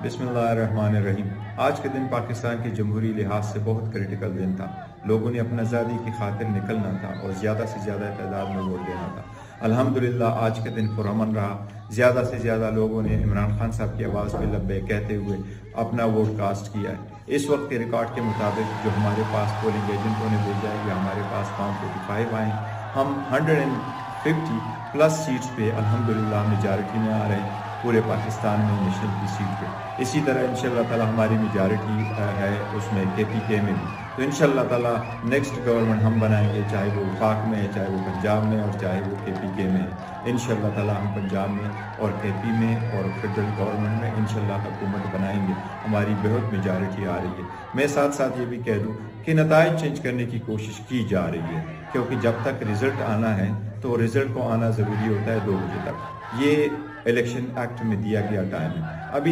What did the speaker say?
बिस्मिल्लाहिर्रहमानिर्रहीम। आज के दिन पाकिस्तान के जमहूरी लिहाज से बहुत क्रिटिकल दिन था। लोगों ने अपनी आज़ादी की खातिर निकलना था और ज़्यादा से ज़्यादा तादाद में वोट देना था। अल्हम्दुलिल्लाह आज के दिन पुरअमन रहा। ज़्यादा से ज़्यादा लोगों ने इमरान खान साहब की आवाज़ पे लब्बे कहते हुए अपना वोट कास्ट किया है। इस वक्त के रिकॉर्ड के मुताबिक जो हमारे पास पोलिंग एजेंटों ने भेजा है, हमारे पास फॉर्म 45 आए। हम 150 प्लस सीट्स पे अल्हम्दुलिल्लाह मेजॉरिटी में आ रहे हैं पूरे पाकिस्तान में नेशनल की सीट पे। इसी तरह इंशाल्लाह ताला हमारी मेजॉरिटी है उसमें KPK में भी। तो इंशाल्लाह ताला नेक्स्ट गवर्नमेंट हम बनाएंगे, चाहे वो वफाक में है, चाहे वो पंजाब में और चाहे वो KPK में है। इंशाल्लाह ताला हम पंजाब में और KP में और फेडरल गवर्नमेंट में इंशाल्लाह हुकूमत बनाएंगे। हमारी बहुत मेजॉरिटी आ रही है। मैं साथ साथ ये भी कह दूँ कि नताइज चेंज करने की कोशिश की जा रही है, क्योंकि जब तक रिज़ल्ट आना है तो रिज़ल्ट को आना ज़रूरी होता है 2 बजे तक। ये इलेक्शन एक्ट में दिया गया टाइम है। अभी